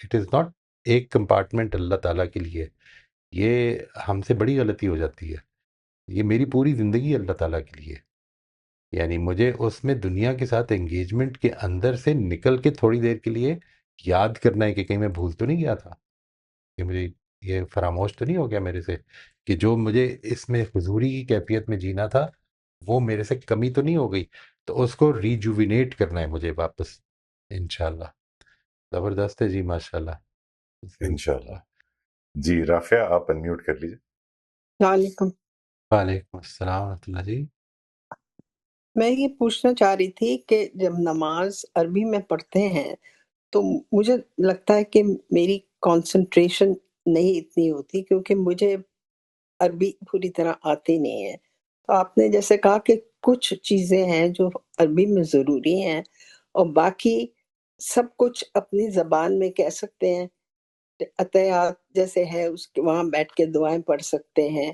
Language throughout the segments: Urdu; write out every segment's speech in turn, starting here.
اٹ از ناٹ ایک کمپارٹمنٹ اللہ تعالیٰ کے لیے. یہ ہم سے بڑی غلطی ہو جاتی ہے. یہ میری پوری زندگی اللہ تعالیٰ کے لیے. یعنی مجھے اس میں دنیا کے ساتھ انگیجمنٹ کے اندر سے نکل کے تھوڑی دیر کے لیے یاد کرنا ہے کہ کہیں میں بھول تو نہیں گیا تھا، کہ مجھے یہ فراموش تو نہیں ہو گیا میرے سے، کہ جو مجھے اس میں حضوری کی کیفیت میں جینا تھا وہ میرے سے کمی تو نہیں ہو گئی. تو اس کو ریجوینیٹ کرنا ہے مجھے واپس، انشاءاللہ. زبردست ہے جی، ماشاءاللہ. انشاءاللہ. جی رافعہ آپ انمیوٹ کر لیجیے. السلام علیکم. وعلیکم السلام ورحمۃ اللہ جی. میں یہ پوچھنا چاہ رہی تھی کہ جب نماز عربی میں پڑھتے ہیں تو مجھے لگتا ہے کہ میری کنسنٹریشن نہیں اتنی ہوتی، کیونکہ مجھے عربی پوری طرح آتی نہیں ہے. تو آپ نے جیسے کہا کہ کچھ چیزیں ہیں جو عربی میں ضروری ہیں اور باقی سب کچھ اپنی زبان میں کہہ سکتے ہیں. عطیات جیسے ہے اس کے وہاں بیٹھ کے دعائیں پڑھ سکتے ہیں.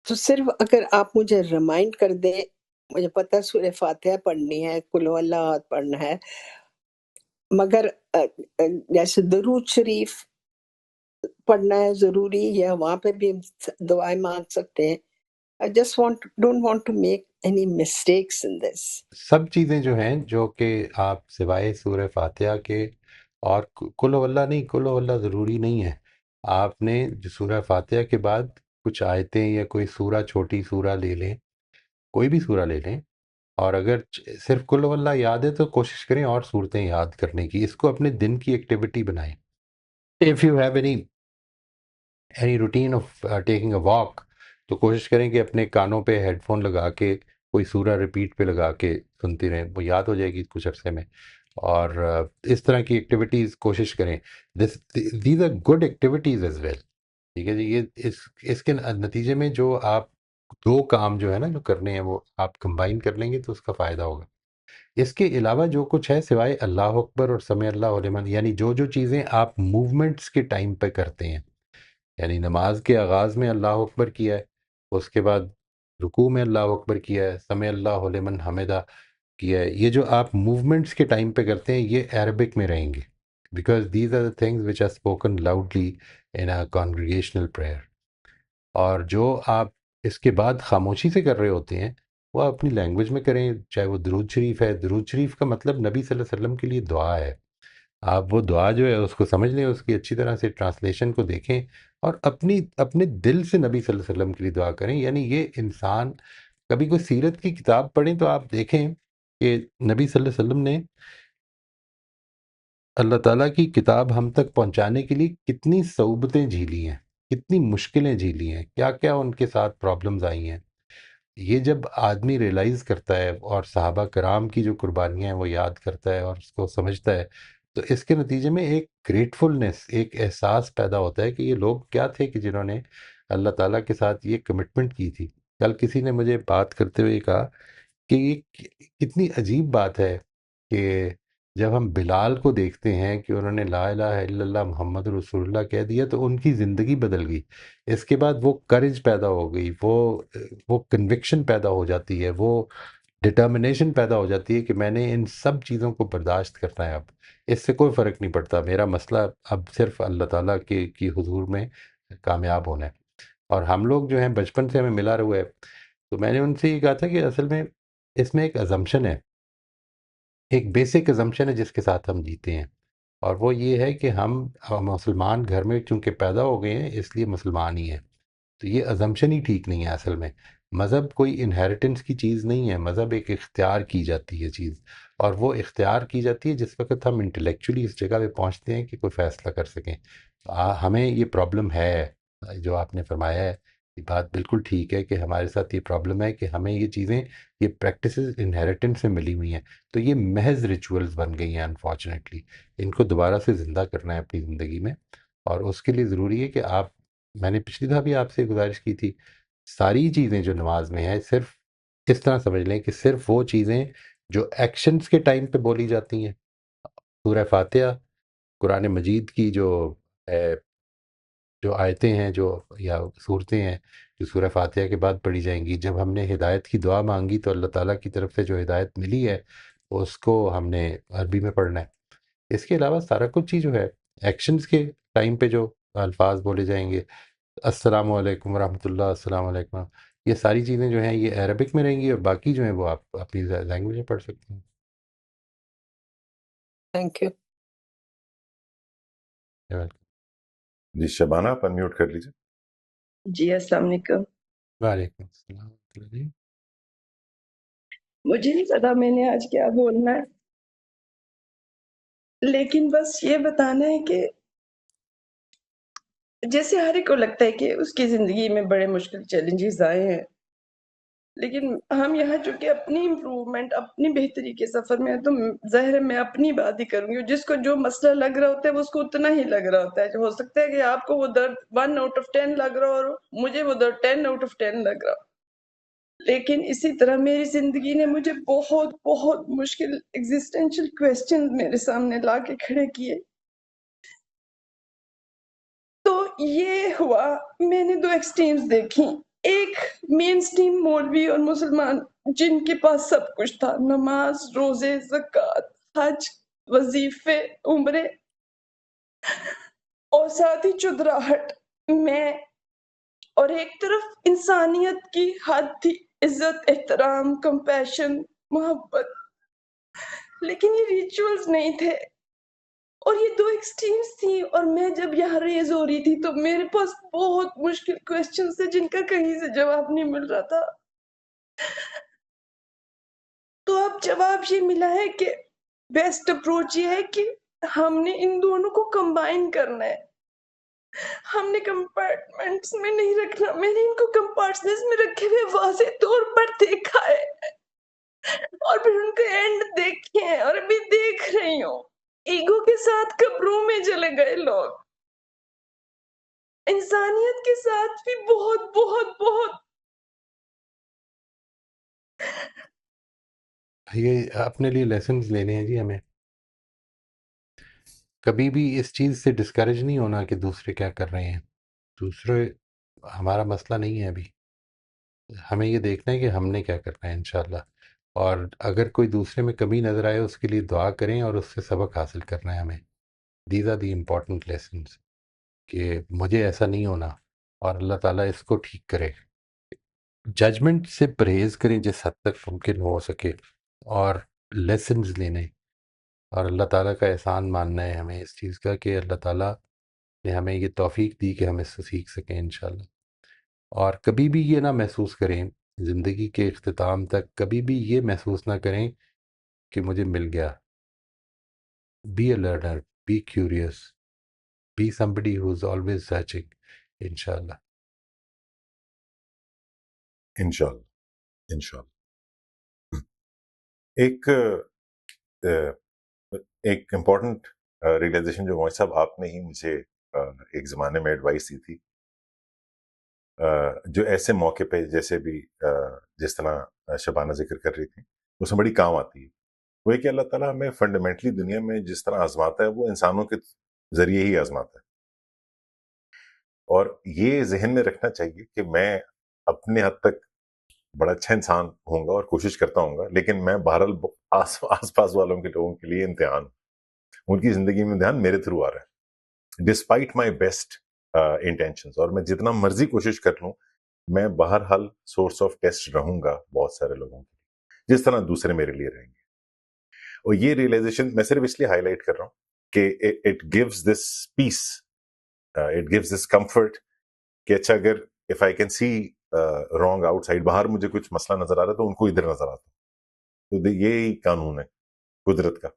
تو صرف اگر آپ مجھے ریمائنڈ کر دیں، مجھے پتہ سورہ فاتحہ پڑھنی ہے، قل هو اللہ احد پڑھنا ہے، مگر جیسے درود شریف پڑھنا ہے ضروری، یا وہاں پہ بھی ہم دعائیں مانگ سکتے ہیں. I just don't want to make any mistakes in this. سب چیزیں جو ہیں جو کہ آپ سوائے سورہ فاتحہ کے، اور کل ہو اللہ نہیں، کل ہو اللہ ضروری نہیں ہے. آپ نے جو سورہ فاتحہ کے بعد کچھ آیتیں یا کوئی سورہ، چھوٹی سورہ لے لیں، کوئی بھی سورہ لے لیں، اور اگر صرف کل ہو اللہ یاد ہے تو کوشش کریں اور صورتیں یاد کرنے کی. اس کو اپنے دن کی ایکٹیویٹی بنائیں. If you have any routine of taking a walk, تو کوشش کریں کہ اپنے کانوں پہ ہیڈ فون لگا کے کوئی سورہ ریپیٹ پہ لگا کے سنتی رہیں، وہ یاد ہو جائے گی کچھ عرصے میں. اور اس طرح کی ایکٹیویٹیز کوشش کریں. These are good activities as well. ٹھیک ہے جی. یہ اس کے نتیجے میں جو آپ دو کام جو ہے نا جو کرنے ہیں وہ آپ کمبائن کر لیں گے تو اس کا فائدہ ہوگا. اس کے علاوہ جو کچھ ہے سوائے اللہ اکبر اور سمع اللہ لمن، یعنی جو جو چیزیں آپ موومنٹس کے ٹائم پہ کرتے ہیں، یعنی نماز کے آغاز میں اللہ اکبر کیا ہے، اس کے بعد رکوع میں اللہ اکبر کیا ہے، سمع اللہ لمن حمدہ کیا ہے، یہ جو آپ موومنٹس کے ٹائم پہ کرتے ہیں یہ عربک میں رہیں گے، because these are the things which are spoken loudly in a congregational prayer. اور جو آپ اس کے بعد خاموشی سے کر رہے ہوتے ہیں وہ اپنی لینگویج میں کریں، چاہے وہ درود شریف ہے. درود شریف کا مطلب نبی صلی اللہ علیہ وسلم کے لیے دعا ہے. آپ وہ دعا جو ہے اس کو سمجھ لیں، اس کی اچھی طرح سے ٹرانسلیشن کو دیکھیں، اور اپنے دل سے نبی صلی اللہ علیہ وسلم کے لیے دعا کریں. یعنی یہ انسان کبھی کوئی سیرت کی کتاب پڑھیں تو آپ دیکھیں کہ نبی صلی اللہ علیہ وسلم نے اللہ تعالیٰ کی کتاب ہم تک پہنچانے کے لیے کتنی صعوبتیں جھیلی ہیں، کتنی مشکلیں جھیلی ہیں، کیا کیا ان کے ساتھ پرابلمز آئی ہیں. یہ جب آدمی ریئلائز کرتا ہے اور صحابہ کرام کی جو قربانیاں ہیں وہ یاد کرتا ہے اور اس کو سمجھتا ہے، تو اس کے نتیجے میں ایک گریٹفلنس، ایک احساس پیدا ہوتا ہے کہ یہ لوگ کیا تھے کہ جنہوں نے اللہ تعالیٰ کے ساتھ یہ کمٹمنٹ کی تھی. کل کسی نے مجھے بات کرتے ہوئے کہا کہ یہ کتنی عجیب بات ہے کہ جب ہم بلال کو دیکھتے ہیں کہ انہوں نے لا الہ الا اللہ محمد رسول اللہ کہہ دیا تو ان کی زندگی بدل گئی. اس کے بعد وہ کرج پیدا ہو گئی، وہ کنوکشن پیدا ہو جاتی ہے، وہ ڈٹرمنیشن پیدا ہو جاتی ہے کہ میں نے ان سب چیزوں کو برداشت کرنا ہے. اب اس سے کوئی فرق نہیں پڑتا، میرا مسئلہ اب صرف اللہ تعالیٰ کی حضور میں کامیاب ہونا ہے. اور ہم لوگ جو ہیں بچپن سے ہمیں ملا رہا ہے، تو میں نے ان سے یہ کہا تھا کہ اصل میں اس میں ایک ازمپشن ہے، ایک بیسک ازمپشن ہے جس کے ساتھ ہم جیتے ہیں، اور وہ یہ ہے کہ ہم مسلمان گھر میں چونکہ پیدا ہو گئے ہیں اس لیے مسلمان ہی ہیں. تو یہ ازمپشن ہی ٹھیک نہیں ہے. اصل میں مذہب کوئی انہیریٹنس کی چیز نہیں ہے، مذہب ایک اختیار کی جاتی ہے چیز، اور وہ اختیار کی جاتی ہے جس وقت ہم انٹلیکچولی اس جگہ پہ پہنچتے ہیں کہ کوئی فیصلہ کر سکیں. ہمیں یہ پرابلم ہے جو آپ نے فرمایا ہے، یہ بات بالکل ٹھیک ہے کہ ہمارے ساتھ یہ پرابلم ہے کہ ہمیں یہ چیزیں، یہ پریکٹسز انہیریٹنس سے ملی ہوئی ہیں، تو یہ محض ریچولز بن گئی ہیں انفارچونیٹلی. ان کو دوبارہ سے زندہ کرنا ہے اپنی زندگی میں، اور اس کے لیے ضروری ہے کہ آپ، میں نے پچھلی دفعہ بھی آپ سے گزارش کی تھی، ساری چیزیں جو نماز میں ہیں صرف اس طرح سمجھ لیں کہ صرف وہ چیزیں جو ایکشنز کے ٹائم پہ بولی جاتی ہیں. سورہ فاتحہ قرآن مجید کی جو آیتیں ہیں جو یا صورتیں ہیں جو سورہ فاتحہ کے بعد پڑھی جائیں گی، جب ہم نے ہدایت کی دعا مانگی تو اللہ تعالیٰ کی طرف سے جو ہدایت ملی ہے اس کو ہم نے عربی میں پڑھنا ہے. اس کے علاوہ سارا کچھ ہی جو ہے ایکشنز کے ٹائم پہ جو الفاظ بولے جائیں گے، السلام علیکم ورحمۃ اللہ، السلام علیکم، یہ ساری چیزیں جو ہیں یہ عربک میں رہیں گی، اور باقی جو ہیں وہ آپ اپنی لینگویج میں پڑھ سکتے ہیں. Thank you. You're welcome. جی شبانہ آپ انمیوٹ کر لیجیے. جی السلام علیکم. وعلیکم السلام ورحمۃ اللہ جی. مجھے نہیں پتا میں نے آج کیا بولنا ہے، لیکن بس یہ بتانا ہے کہ جیسے ہر ایک کو لگتا ہے کہ اس کی زندگی میں بڑے مشکل چیلنجز آئے ہیں، لیکن ہم یہاں چونکہ اپنی امپروومنٹ، اپنی بہتری کے سفر میں ہیں، تو ظاہر ہے میں اپنی بات ہی کروں گی. جس کو جو مسئلہ لگ رہا ہوتا ہے وہ اس کو اتنا ہی لگ رہا ہوتا ہے. ہو سکتا ہے کہ آپ کو وہ درد 1 آؤٹ آف 10 لگ رہا ہو اور مجھے وہ درد 10 آؤٹ آف 10 لگ رہا ہو. لیکن اسی طرح میری زندگی نے مجھے بہت بہت مشکل ایگزسٹینشل کویسچن میرے سامنے لا کے کھڑے کیے. تو یہ ہوا، میں نے 2 ایکسٹریمز دیکھی. ایک مین سٹریم مولوی اور مسلمان جن کے پاس سب کچھ تھا، نماز، روزے، زکوٰۃ، حج، وظیفے، عمرے، اور ساتھ ہی چدراہٹ میں. اور ایک طرف انسانیت کی حد تھی، عزت، احترام، کمپیشن، محبت. لیکن یہ ریچولز نہیں تھے، اور یہ 2 ایکسٹریمز تھی. اور میں جب یہاں ریز ہو رہی تھی تو میرے پاس بہت مشکل کویسچنز تھے جن کا کہیں سے جواب نہیں مل رہا تھا. تو اب جواب یہ ملا ہے کہ بیسٹ اپروچ یہ ہے کہ ہم نے ان دونوں کو کمبائن کرنا ہے. ہم نے کمپارٹمنٹس میں نہیں رکھنا. میں نے ان کو کمپارٹمنٹس میں رکھے ہوئے واضح طور پر دیکھا ہے، اور پھر ان کے اینڈ دیکھے ہیں، اور ابھی دیکھ رہی ہوں. ایگو کے ساتھ قبروں میں چلے گئے لوگ، انسانیت کے ساتھ بھی بہت بہت بہت. یہ اپنے لیے لیسنز لینے ہیں جی ہمیں. کبھی بھی اس چیز سے ڈسکریج نہیں ہونا کہ دوسرے کیا کر رہے ہیں. دوسرے ہمارا مسئلہ نہیں ہے ابھی، ہمیں یہ دیکھنا ہے کہ ہم نے کیا کرنا ہے انشاءاللہ. اور اگر کوئی دوسرے میں کمی نظر آئے اس کے لیے دعا کریں اور اس سے سبق حاصل کرنا ہے ہمیں. These are the important lessons کہ مجھے ایسا نہیں ہونا، اور اللہ تعالیٰ اس کو ٹھیک کرے. ججمنٹ سے پرہیز کریں جس حد تک ممکن ہو سکے، اور لیسنز لینے، اور اللہ تعالیٰ کا احسان ماننا ہے ہمیں اس چیز کا کہ اللہ تعالیٰ نے ہمیں یہ توفیق دی کہ ہم اس سے سیکھ سکیں انشاءاللہ. اور کبھی بھی یہ نہ محسوس کریں زندگی کے اختتام تک، کبھی بھی یہ محسوس نہ کریں کہ مجھے مل گیا. Be a learner, be curious, be somebody who is always searching انشاءاللہ. انشاءاللہ انشاءاللہ. ایک ایک امپورٹنٹ ریئلائزیشن جو موئی صاحب آپ نے ہی مجھے ایک زمانے میں ایڈوائس دی تھی، جو ایسے موقع پہ جیسے بھی جس طرح شبانہ ذکر کر رہی تھی اس میں بڑی کام آتی ہے، وہ ہے کہ اللہ تعالیٰ ہمیں فنڈامنٹلی دنیا میں جس طرح آزماتا ہے وہ انسانوں کے ذریعے ہی آزماتا ہے. اور یہ ذہن میں رکھنا چاہیے کہ میں اپنے حد تک بڑا اچھا انسان ہوں گا اور کوشش کرتا ہوں گا، لیکن میں بہرحال آس پاس والوں کے لوگوں کے لیے امتحان، ان کی زندگی میں امتحان میرے تھرو آ رہا ہے ڈسپائٹ مائی بیسٹ انٹینشنز. اور میں جتنا مرضی کوشش کر لوں میں بہرحال سورس آف ٹیسٹ رہوں گا بہت سارے لوگوں کے لیے، جس طرح دوسرے میرے لیے رہیں گے. اور یہ ریئلائزیشن میں صرف اس لیے ہائی لائٹ کر رہا ہوں کہ it gives this peace, it gives this comfort کہ اچھا اگر if I can see wrong آؤٹ سائڈ، باہر مجھے کچھ مسئلہ نظر آ رہا ہے تو ان کو ادھر نظر آتا. تو یہی قانون ہے قدرت کا.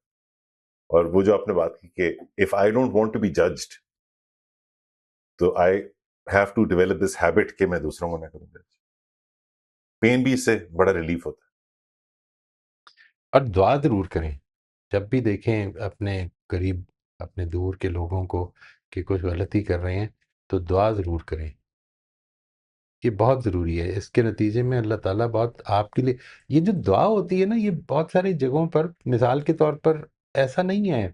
اور وہ جو آپ نے بات کی کہ if I don't want to be judged تو I have to develop this habit کہ میں دوسروں کو نہ کروں جج. پین بھی اس سے بڑا ریلیف ہوتا ہے. اور دعا ضرور کریں جب بھی دیکھیں اپنے قریب، اپنے دور کے لوگوں کو کہ کچھ غلطی کر رہے ہیں تو دعا ضرور کریں. یہ بہت ضروری ہے. اس کے نتیجے میں اللہ تعالیٰ بہت آپ کے لیے، یہ جو دعا ہوتی ہے نا، یہ بہت ساری جگہوں پر مثال کے طور پر ایسا نہیں ہے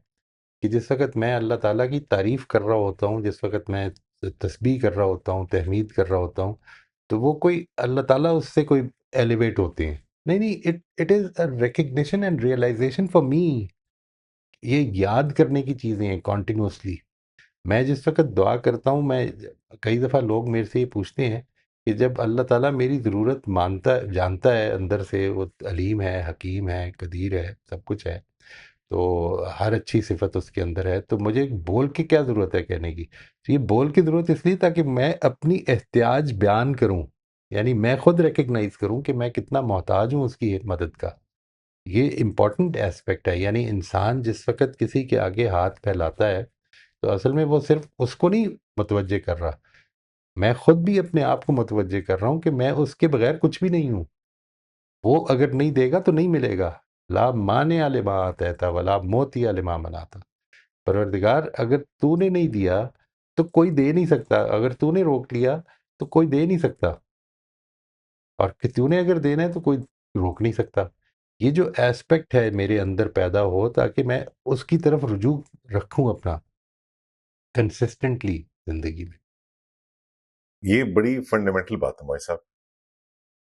کہ جس وقت میں اللہ تعالیٰ کی تعریف کر رہا ہوتا ہوں، جس وقت میں تسبیح کر رہا ہوتا ہوں، تحمید کر رہا ہوتا ہوں، تو وہ کوئی اللہ تعالیٰ اس سے کوئی ایلیویٹ ہوتے ہیں. نہیں، it is a recognition and realisation for me. یہ یاد کرنے کی چیزیں ہیں کنٹینیوسلی. میں جس وقت دعا کرتا ہوں، میں کئی دفعہ لوگ میرے سے یہ پوچھتے ہیں کہ جب اللہ تعالیٰ میری ضرورت جانتا ہے، اندر سے وہ علیم ہے، حکیم ہے، قدیر ہے، سب کچھ ہے، تو ہر اچھی صفت اس کے اندر ہے، تو مجھے بول کے کیا ضرورت ہے کہنے کی؟ تو یہ بول کی ضرورت اس لیے تاکہ میں اپنی احتیاج بیان کروں، یعنی میں خود ریکگنائز کروں کہ میں کتنا محتاج ہوں اس کی مدد کا. یہ امپورٹنٹ ایسپیکٹ ہے. یعنی انسان جس وقت کسی کے آگے ہاتھ پھیلاتا ہے تو اصل میں وہ صرف اس کو نہیں متوجہ کر رہا، میں خود بھی اپنے آپ کو متوجہ کر رہا ہوں کہ میں اس کے بغیر کچھ بھی نہیں ہوں. وہ اگر نہیں دے گا تو نہیں ملے گا. لا مانع لما آتیتا ولا موتی لما منعتا. پروردگار اگر تو نے نہیں دیا تو کوئی دے نہیں سکتا، اگر تو نے روک لیا تو کوئی دے نہیں سکتا، اور کہ تو نے اگر دینا ہے تو کوئی روک نہیں سکتا. یہ جو ایسپیکٹ ہے میرے اندر پیدا ہو تاکہ میں اس کی طرف رجوع رکھوں اپنا کنسسٹنٹلی زندگی میں. یہ بڑی فنڈامنٹل بات ہے بھائی صاحب.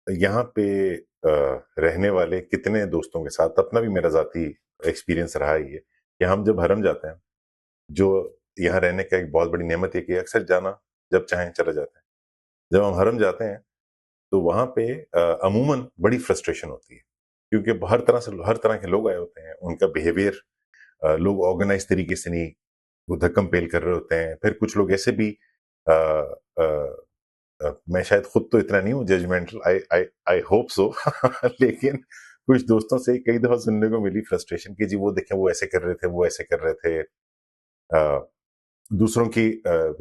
یہاں پہ رہنے والے کتنے دوستوں کے ساتھ اپنا بھی میرا ذاتی ایکسپیرینس رہا ہے یہ کہ ہم جب حرم جاتے ہیں، جو یہاں رہنے کا ایک بہت بڑی نعمت ہے کہ اکثر جانا جب چاہیں چلے جاتے ہیں. جب ہم حرم جاتے ہیں تو وہاں پہ عموماً بڑی فرسٹریشن ہوتی ہے، کیونکہ ہر طرح کے لوگ آئے ہوتے ہیں. ان کا بیہیویئر لوگ آرگنائز طریقے سے نہیں، وہ دھکم پیل کر رہے ہوتے ہیں. پھر کچھ لوگ ایسے بھی میں شاید خود تو اتنا نہیں ہوں ججمنٹل، آئی ہوپ سو لیکن کچھ دوستوں سے کئی دفعہ سننے کو ملی فرسٹریشن کہ جی وہ دیکھیں وہ ایسے کر رہے تھے، وہ ایسے کر رہے تھے. دوسروں کی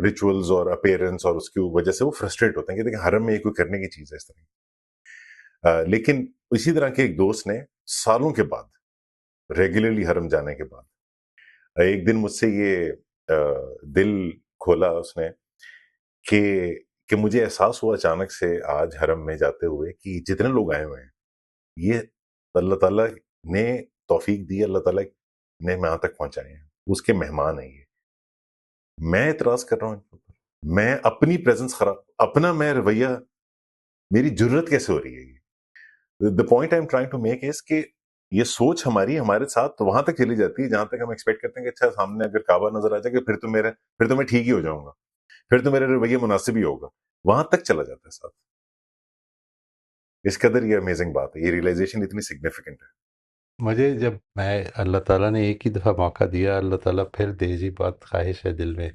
ریچولز اور اپیرنس اور اس کی وجہ سے وہ فرسٹریٹ ہوتے ہیں کہ دیکھیں حرم میں یہ کوئی کرنے کی چیز ہے اس طرح. لیکن اسی طرح کے ایک دوست نے سالوں کے بعد ریگولرلی حرم جانے کے بعد ایک دن مجھ سے یہ دل کھولا اس نے کہ مجھے احساس ہوا اچانک سے آج حرم میں جاتے ہوئے کہ جتنے لوگ آئے ہوئے ہیں یہ اللہ تعالیٰ نے توفیق دی، اللہ تعالیٰ نے یہاں تک پہنچائے ہیں، اس کے مہمان ہیں یہ. میں اعتراض کر رہا ہوں ان کے اوپر، میں اپنی پریزنس خراب، اپنا میں رویہ، میری جرت کیسے ہو رہی ہے یہ؟ The point I am trying to make is کہ یہ سوچ ہمارے ساتھ تو وہاں تک چلی جاتی ہے جہاں تک ہم ایکسپیکٹ کرتے ہیں کہ اچھا سامنے اگر کعبہ نظر آ جائے کہ پھر تو میں ٹھیک ہی ہو جاؤں گا، پھر تو میرا رویہ مناسب ہی ہوگا. وہاں تک چلا جاتا ہے ساتھ. اس قدر یہ امیزنگ بات ہے، یہ ریئلائزیشن اتنی سگنیفیکنٹ ہے. مجھے جب میں اللہ تعالیٰ نے ایک ہی دفعہ موقع دیا، اللہ تعالیٰ پھر دے جی بات خواہش ہے دل میں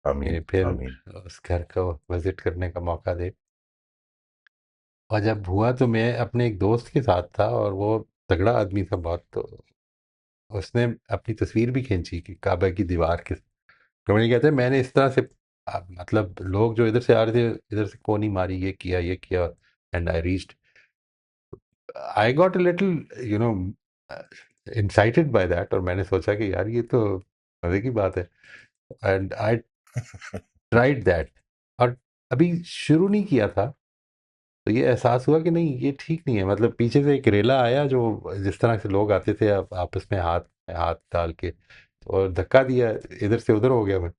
آمین کہ پھر آمین. اس گھر کو وزٹ کرنے کا موقع دے. اور جب ہوا تو میں اپنے ایک دوست کے ساتھ تھا، اور وہ تگڑا آدمی تھا بہت، تو اس نے اپنی تصویر بھی کھینچی کہ کعبہ کی دیوار کے. تو مجھے کہتے ہیں میں نے اس طرح سے مطلب لوگ جو ادھر سے آ رہے تھے ادھر سے کونی ماری، یہ کیا and I reached. I got a little incited by that, اور میں نے سوچا کہ یار یہ تو مزے کی بات ہے. اینڈ آئی ٹرائڈ دیٹ، اور ابھی شروع نہیں کیا تھا تو یہ احساس ہوا کہ نہیں یہ ٹھیک نہیں ہے. مطلب پیچھے سے ایک ریلا آیا جو جس طرح سے لوگ آتے تھے آپس میں ہاتھ ڈال کے، اور دھکا دیا، ادھر سے ادھر ہو گیا میں.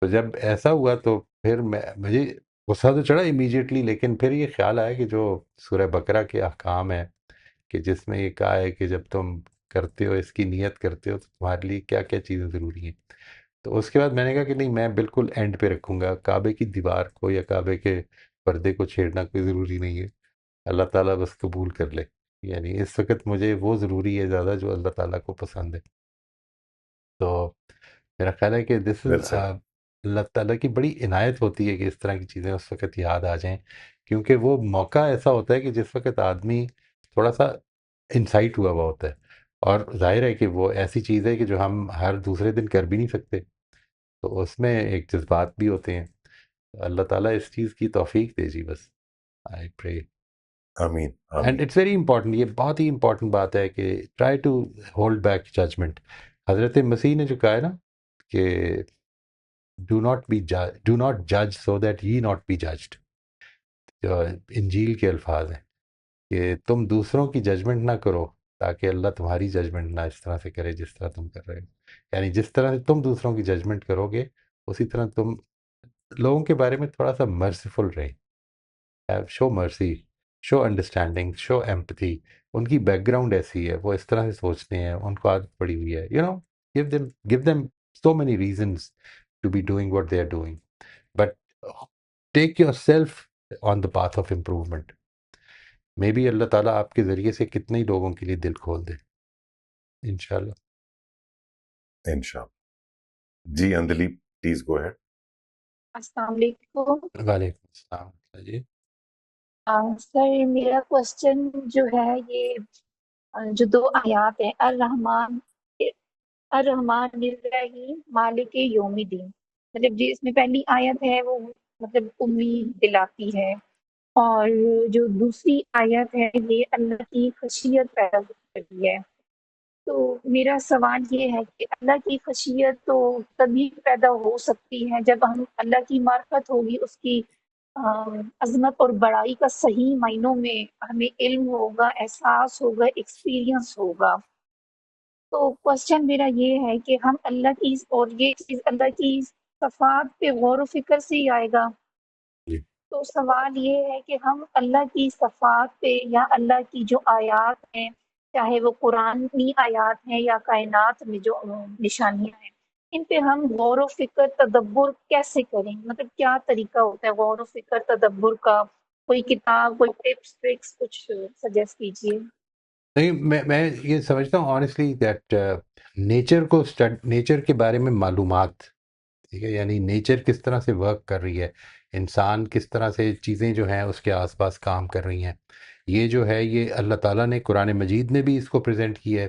تو جب ایسا ہوا تو پھر مجھے غصہ تو چڑھا امیجیٹلی، لیکن پھر یہ خیال آیا کہ جو سورہ بقرہ کے احکام ہے کہ جس میں یہ کہا ہے کہ جب تم کرتے ہو، اس کی نیت کرتے ہو، تو تمہارے لیے کیا کیا چیزیں ضروری ہیں. تو اس کے بعد میں نے کہا کہ نہیں، میں بالکل اینڈ پہ رکھوں گا. کعبے کی دیوار کو یا کعبے کے پردے کو چھیڑنا کوئی ضروری نہیں ہے، اللہ تعالیٰ بس قبول کر لے. یعنی اس وقت مجھے وہ ضروری ہے زیادہ جو اللہ تعالیٰ کو پسند ہے. تو میرا خیال ہے کہ دس ویل از سیڈ. اللہ تعالیٰ کی بڑی عنایت ہوتی ہے کہ اس طرح کی چیزیں اس وقت یاد آ جائیں، کیونکہ وہ موقع ایسا ہوتا ہے کہ جس وقت آدمی تھوڑا سا انسائٹ ہوا ہوا ہوتا ہے، اور ظاہر ہے کہ وہ ایسی چیز ہے کہ جو ہم ہر دوسرے دن کر بھی نہیں سکتے، تو اس میں ایک جذبات بھی ہوتے ہیں. اللہ تعالیٰ اس چیز کی توفیق دے جی بس. آئی پرے. آمین اینڈ آمین. اٹس ویری امپورٹنٹ، یہ بہت ہی امپورٹنٹ بات ہے کہ try to hold back judgement. حضرت مسیح نے جو کہا ہے نا کہ ڈو ناٹ جج so that ye not be judged, انجیل کے الفاظ ہیں کہ تم دوسروں کی ججمنٹ نہ کرو تاکہ اللہ تمہاری ججمنٹ نہ اس طرح سے کرے جس طرح تم کر رہے ہو. یعنی جس طرح سے تم دوسروں کی ججمنٹ کرو گے اسی طرح تم لوگوں کے بارے میں تھوڑا سا مرسیفل رہیں. شو مرسی. شو انڈرسٹینڈنگ، شو ایمپتھی. ان کی بیک گراؤنڈ ایسی ہے، وہ اس طرح سے سوچتے ہیں، ان کو عادت پڑی ہوئی ہے. Give them so many reasons to be doing what they are doing, but take yourself on the path of improvement. May be اللہ تعالیٰ آپ کے ذریعے سے کتنے ہی لوگوں کے لیے دل کھول دے انشاءاللہ. انشاءاللہ. جی اندلی پلیز گو ہیڈ. السلام علیکم. وعلیکم السلام جی. سر میرا کوشچن جو ہے یہ جو 2 آیات ہیں الرحمن الرحیم مالک یوم الدین، مطلب جی اس میں پہلی آیت ہے وہ مطلب امید دلاتی ہے، اور جو دوسری آیت ہے یہ اللہ کی خشیت پیدا کرتی ہے. تو میرا سوال یہ ہے کہ اللہ کی خشیت تو تبھی پیدا ہو سکتی ہے جب ہم اللہ کی معرفت ہوگی، اس کی عظمت اور بڑائی کا صحیح معنوں میں ہمیں علم ہوگا، احساس ہوگا، ایکسپیرینس ہوگا. تو کوشچن میرا یہ ہے کہ ہم اللہ کی، اور یہ چیز اللہ کی صفات پہ غور و فکر سے ہی آئے گا. جی تو سوال یہ ہے کہ ہم اللہ کی صفات پہ یا اللہ کی جو آیات ہیں، چاہے وہ قرآنی آیات ہیں یا کائنات میں جو نشانیاں ہیں، ان پہ ہم غور و فکر تدبر کیسے کریں؟ مطلب کیا طریقہ ہوتا ہے غور و فکر تدبر کا؟ کوئی کتاب، کوئی ٹپس ٹرکس کچھ سجیسٹ کیجیے. نہیں، میں یہ سمجھتا ہوں آنیسٹلی دیٹ نیچر کے بارے میں معلومات، ٹھیک ہے، یعنی نیچر کس طرح سے ورک کر رہی ہے، انسان کس طرح سے چیزیں جو ہیں اس کے آس پاس کام کر رہی ہیں، یہ جو ہے یہ اللہ تعالیٰ نے قرآن مجید میں بھی اس کو پریزنٹ کیا ہے.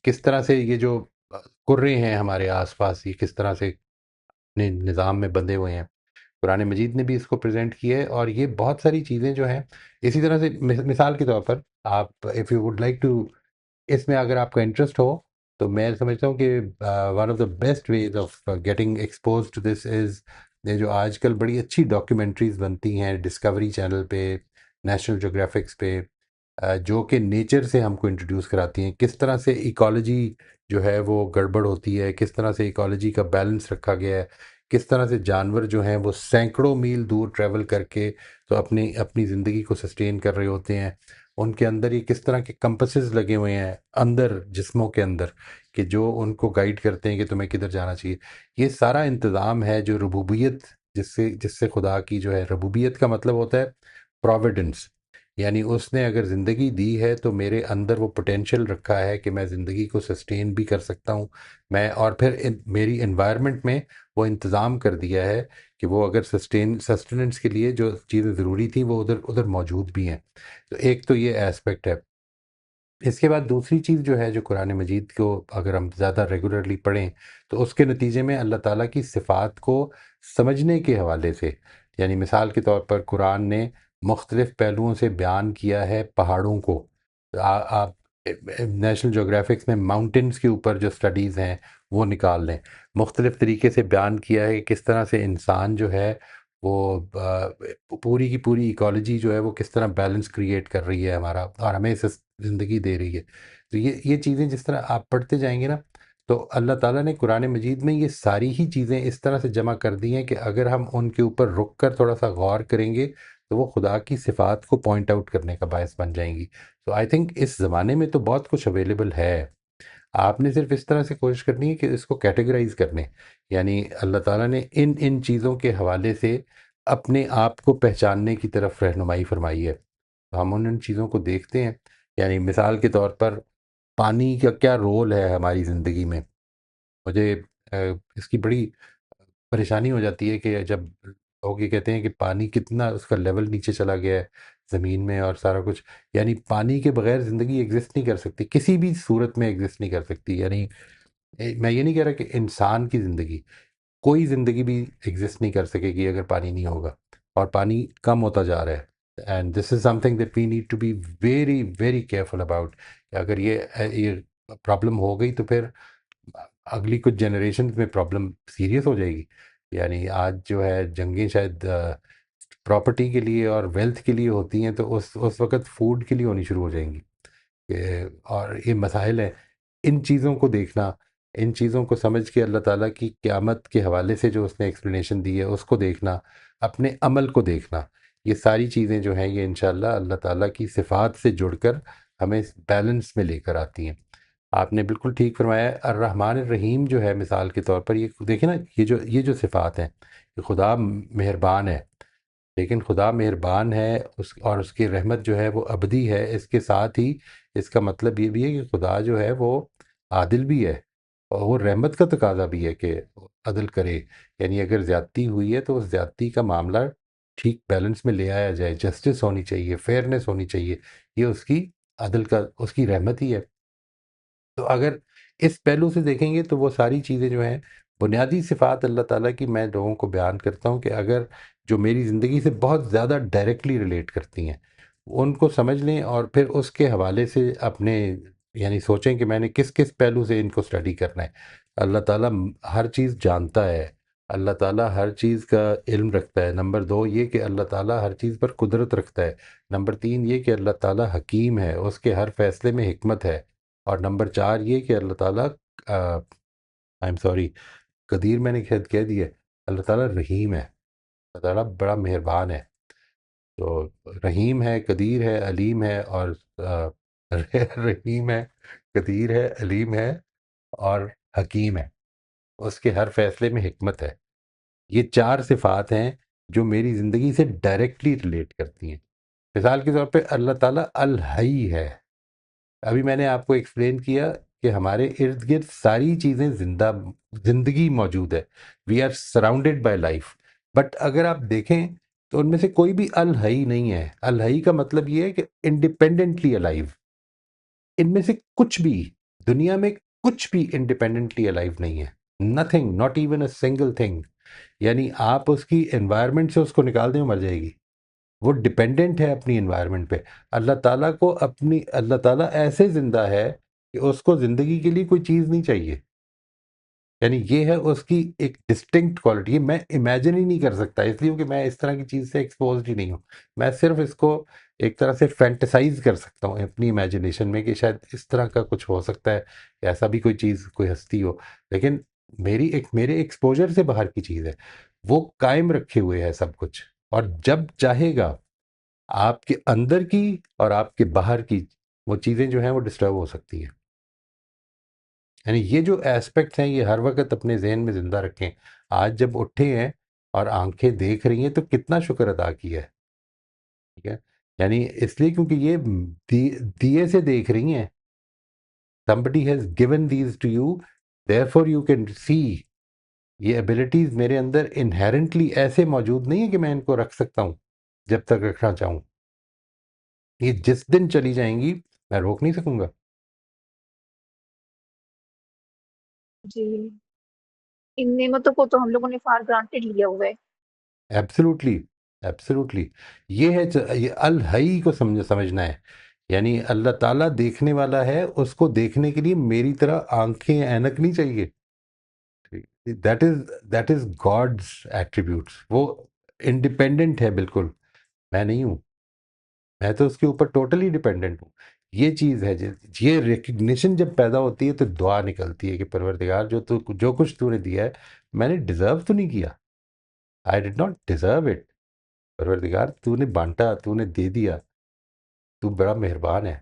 کس طرح سے یہ جو قرے ہیں ہمارے آس پاس، یہ کس طرح سے اپنے نظام میں بندھے ہوئے ہیں، قرآن مجید نے بھی اس کو پریزنٹ کیا ہے. اور یہ بہت ساری چیزیں جو ہیں اسی طرح سے مثال کے طور پر آپ if you would like to, اس میں اگر آپ کا انٹرسٹ ہو تو میں سمجھتا ہوں کہ one of the best ways of getting exposed to this is, یہ جو آج کل بڑی اچھی ڈاکیومنٹریز بنتی ہیں ڈسکوری چینل پہ، نیشنل جیوگرافکس پہ، جو کہ نیچر سے ہم کو انٹروڈیوس کراتی ہیں کس طرح سے ایکالوجی جو ہے وہ گڑبڑ ہوتی ہے، کس طرح سے ایکالوجی کا بیلنس رکھا گیا ہے، کس طرح سے جانور جو ہیں وہ سینکڑوں میل دور ٹریول کر کے تو اپنی زندگی کو سسٹین کر رہے ہوتے ہیں. ان کے اندر یہ کس طرح کے کمپسز لگے ہوئے ہیں اندر جسموں کے اندر کہ جو ان کو گائیڈ کرتے ہیں کہ تمہیں کدھر جانا چاہیے. یہ سارا انتظام ہے جو ربوبیت، جس سے خدا کی جو ہے، ربوبیت کا مطلب ہوتا ہے پروویڈنس، یعنی اس نے اگر زندگی دی ہے تو میرے اندر وہ پوٹینشیل رکھا ہے کہ میں زندگی کو سسٹین بھی کر سکتا ہوں میں، اور پھر میری انوائرمنٹ میں وہ انتظام کر دیا ہے کہ وہ اگر سسٹیننس کے لیے جو چیزیں ضروری تھیں وہ ادھر موجود بھی ہیں. تو ایک تو یہ ایسپیکٹ ہے. اس کے بعد دوسری چیز جو ہے، جو قرآن مجید کو اگر ہم زیادہ ریگولرلی پڑھیں تو اس کے نتیجے میں اللہ تعالیٰ کی صفات کو سمجھنے کے حوالے سے، یعنی مثال کے طور پر قرآن نے مختلف پہلوؤں سے بیان کیا ہے پہاڑوں کو. آپ نیشنل جغرافکس میں ماؤنٹنس کے اوپر جو سٹڈیز ہیں وہ نکال لیں، مختلف طریقے سے بیان کیا ہے کہ کس طرح سے انسان جو ہے وہ پوری کی پوری ایکالوجی جو ہے وہ کس طرح بیلنس کریٹ کر رہی ہے ہمارا، اور ہمیں زندگی دے رہی ہے. تو یہ چیزیں جس طرح آپ پڑھتے جائیں گے نا، تو اللہ تعالیٰ نے قرآن مجید میں یہ ساری ہی چیزیں اس طرح سے جمع کر دی ہیں کہ اگر ہم ان کے اوپر رک کر تھوڑا سا غور کریں گے تو وہ خدا کی صفات کو پوائنٹ آؤٹ کرنے کا باعث بن جائیں گی. تو آئی تھنک اس زمانے میں تو بہت کچھ اویلیبل ہے، آپ نے صرف اس طرح سے کوشش کرنی ہے کہ اس کو کیٹیگرائز کرنے، یعنی اللہ تعالیٰ نے ان چیزوں کے حوالے سے اپنے آپ کو پہچاننے کی طرف رہنمائی فرمائی ہے. تو ہم ان چیزوں کو دیکھتے ہیں، یعنی مثال کے طور پر پانی کا کیا رول ہے ہماری زندگی میں. مجھے اس کی بڑی پریشانی ہو جاتی ہے کہ جب لوگ یہ کہتے ہیں کہ پانی کتنا اس کا لیول نیچے چلا گیا ہے زمین میں اور سارا کچھ، یعنی پانی کے بغیر زندگی ایگزسٹ نہیں کر سکتی، کسی بھی صورت میں ایگزسٹ نہیں کر سکتی. یعنی میں یہ نہیں کہہ رہا کہ انسان کی زندگی، کوئی زندگی بھی ایگزسٹ نہیں کر سکے گی اگر پانی نہیں ہوگا، اور پانی کم ہوتا جا رہا ہے. And this is something that we need to be very very careful about. اگر یہ پرابلم ہو گئی تو پھر اگلی کچھ جنریشن میں پرابلم سیریس ہو جائے گی. یعنی آج جو ہے جنگیں شاید پراپرٹی کے لیے اور ویلتھ کے لیے ہوتی ہیں، تو اس وقت فوڈ کے لیے ہونی شروع ہو جائیں گی. اور یہ مسائل ہیں، ان چیزوں کو دیکھنا، ان چیزوں کو سمجھ کے اللہ تعالیٰ کی قیامت کے حوالے سے جو اس نے ایکسپلینیشن دی ہے اس کو دیکھنا، اپنے عمل کو دیکھنا یہ ساری چیزیں جو ہیں یہ انشاءاللہ اللہ تعالیٰ کی صفات سے جڑ کر ہمیں اس بیلنس میں لے کر آتی ہیں. آپ نے بالکل ٹھیک فرمایا. الرحمن الرحیم جو ہے مثال کے طور پر، یہ دیکھیں نا، یہ جو صفات ہیں، کہ خدا مہربان ہے، لیکن خدا مہربان ہے اور اس کی رحمت جو ہے وہ ابدی ہے. اس کے ساتھ ہی اس کا مطلب یہ بھی ہے کہ خدا جو ہے وہ عادل بھی ہے، اور وہ رحمت کا تقاضا بھی ہے کہ عدل کرے. یعنی اگر زیادتی ہوئی ہے تو اس زیادتی کا معاملہ ٹھیک بیلنس میں لے آیا جائے، جسٹس ہونی چاہیے، فیئرنیس ہونی چاہیے. یہ اس کی عدل کا، اس کی رحمت ہی ہے. تو اگر اس پہلو سے دیکھیں گے تو وہ ساری چیزیں جو ہیں بنیادی صفات اللہ تعالیٰ کی، میں لوگوں کو بیان کرتا ہوں کہ اگر جو میری زندگی سے بہت زیادہ ڈائریکٹلی ریلیٹ کرتی ہیں ان کو سمجھ لیں، اور پھر اس کے حوالے سے اپنے یعنی سوچیں کہ میں نے کس کس پہلو سے ان کو اسٹڈی کرنا ہے. اللہ تعالیٰ ہر چیز جانتا ہے، اللہ تعالیٰ ہر چیز کا علم رکھتا ہے. نمبر 2 یہ کہ اللہ تعالیٰ ہر چیز پر قدرت رکھتا ہے. نمبر 3 یہ کہ اللہ تعالیٰ حکیم ہے، اس کے ہر فیصلے میں حکمت ہے. اور نمبر 4 یہ کہ اللہ تعالیٰ آئی ایم سوری، قدیر میں نے خود کہہ دیا، اللہ تعالیٰ رحیم ہے. اللہ تعالیٰ بڑا مہربان ہے. تو رحیم ہے، قدیر ہے، علیم ہے، اور رحیم ہے، قدیر ہے، علیم ہے، اور حکیم ہے. اس کے ہر فیصلے میں حکمت ہے. یہ 4 صفات ہیں جو میری زندگی سے ڈائریکٹلی ریلیٹ کرتی ہیں. مثال کے طور پہ اللہ تعالیٰ الحی ہے. ابھی میں نے آپ کو ایکسپلین کیا کہ ہمارے ارد گرد ساری چیزیں زندگی موجود ہے. We are surrounded by life. But اگر آپ دیکھیں تو ان میں سے کوئی بھی الحی نہیں ہے. الحی کا مطلب یہ ہے کہ انڈیپینڈنٹلی الائیو. ان میں سے کچھ بھی دنیا میں کچھ بھی انڈیپینڈنٹلی الائیو نہیں ہے. Nothing, not even a single thing. یعنی آپ اس کی انوائرمنٹ سے اس کو نکال دیں وہ مر جائے گی. وہ ڈپینڈنٹ ہے اپنی انوائرمنٹ پہ. اللہ تعالیٰ ایسے زندہ ہے کہ اس کو زندگی کے لیے کوئی چیز نہیں چاہیے. یعنی یہ ہے اس کی ایک ڈسٹنکٹ کوالٹی. میں امیجن ہی نہیں کر سکتا، اس لیے کہ میں اس طرح کی چیز سے ایکسپوزڈ ہی نہیں ہوں. میں صرف اس کو ایک طرح سے فینٹسائز کر سکتا ہوں اپنی امیجنیشن میں کہ شاید اس طرح کا کچھ ہو سکتا ہے، ایسا بھی کوئی چیز، کوئی ہستی ہو. لیکن میرے ایکسپوجر سے باہر کی چیز ہے. وہ قائم رکھے ہوئے ہے سب کچھ، اور جب چاہے گا آپ کے اندر کی اور آپ کے باہر کی وہ چیزیں جو ہیں وہ ڈسٹرب ہو سکتی ہیں. یعنی یہ جو ایسپیکٹس ہیں یہ ہر وقت اپنے ذہن میں زندہ رکھیں. آج جب اٹھے ہیں اور آنکھیں دیکھ رہی ہیں تو کتنا شکر ادا کیا ہے. ٹھیک ہے، یعنی اس لیے کیونکہ یہ دیے سے دیکھ رہی ہیں. somebody has given these to you, therefore you can see. یہ ابیلٹیز میرے اندر انہیرنٹلی ایسے موجود نہیں ہیں کہ میں ان کو رکھ سکتا ہوں جب تک رکھنا چاہوں. یہ جس دن چلی جائیں گی میں روک نہیں سکوں گا. جی، ان نعمتوں کو تو ہم لوگوں نے فار گرانٹیڈ لیا ہوا ہے. Absolutely, absolutely. یہ الحی کو سمجھنا ہے. یعنی اللہ تعالیٰ دیکھنے والا ہے، اس کو دیکھنے کے لیے میری طرح آنکھیں اینک نہیں چاہیے. That is God's attributes. وہ انڈیپینڈنٹ ہے بالکل، میں نہیں ہوں. میں تو اس کے اوپر ٹوٹلی ڈیپینڈنٹ ہوں. یہ چیز ہے، یہ ریکگنیشن جب پیدا ہوتی ہے تو دعا نکلتی ہے کہ پروردگار جو کچھ تو نے دیا ہے میں نے ڈیزرو تو نہیں کیا. آئی ڈڈ ناٹ ڈیزرو اٹ. پروردگار تو نے بانٹا، تو نے دے دیا، تو بڑا مہربان ہے.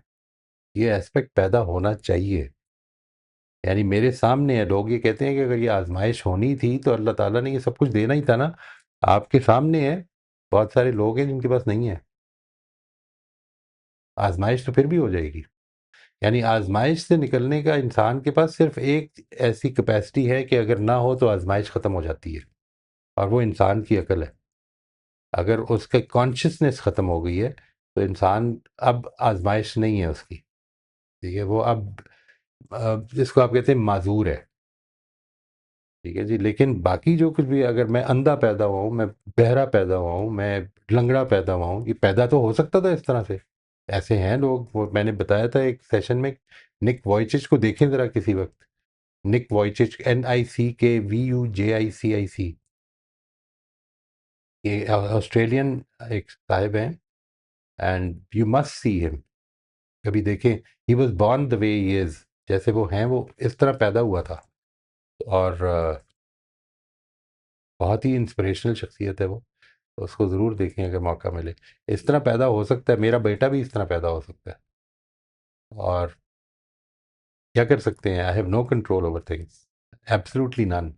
یہ ایسپیکٹ پیدا ہونا چاہیے. یعنی میرے سامنے ہے، لوگ یہ کہتے ہیں کہ اگر یہ آزمائش ہونی تھی تو اللہ تعالیٰ نے یہ سب کچھ دینا ہی تھا نا. آپ کے سامنے ہے، بہت سارے لوگ ہیں جن کے پاس نہیں ہے. آزمائش تو پھر بھی ہو جائے گی. یعنی آزمائش سے نکلنے کا انسان کے پاس صرف ایک ایسی کیپیسٹی ہے کہ اگر نہ ہو تو آزمائش ختم ہو جاتی ہے، اور وہ انسان کی عقل ہے. اگر اس کا کانشیسنیس ختم ہو گئی ہے تو انسان اب آزمائش نہیں ہے اس کی. ٹھیک ہے، وہ اب جس کو آپ کہتے ہیں معذور ہے. ٹھیک ہے جی. لیکن باقی جو کچھ بھی، اگر میں اندھا پیدا ہوا ہوں، میں بہرا پیدا ہوا ہوں، میں لنگڑا پیدا ہوا ہوں، یہ پیدا تو ہو سکتا تھا اس طرح سے. ایسے ہیں لوگ، وہ میں نے بتایا تھا ایک سیشن میں. نک وائچچ کو دیکھیں ذرا کسی وقت. نک وائچچ، NICKVUJICIC. یہ آسٹریلین ایک صاحب ہیں، اینڈ یو مسٹ سی ہم. کبھی دیکھیں. ہی واز بورن دا وے ہی از. جیسے وہ ہیں وہ اس طرح پیدا ہوا تھا. اور بہت ہی انسپریشنل شخصیت ہے وہ. تو اس کو ضرور دیکھیں اگر موقع ملے. اس طرح پیدا ہو سکتا ہے، میرا بیٹا بھی اس طرح پیدا ہو سکتا ہے. اور کیا کر سکتے ہیں؟ I have no control over things, absolutely naan.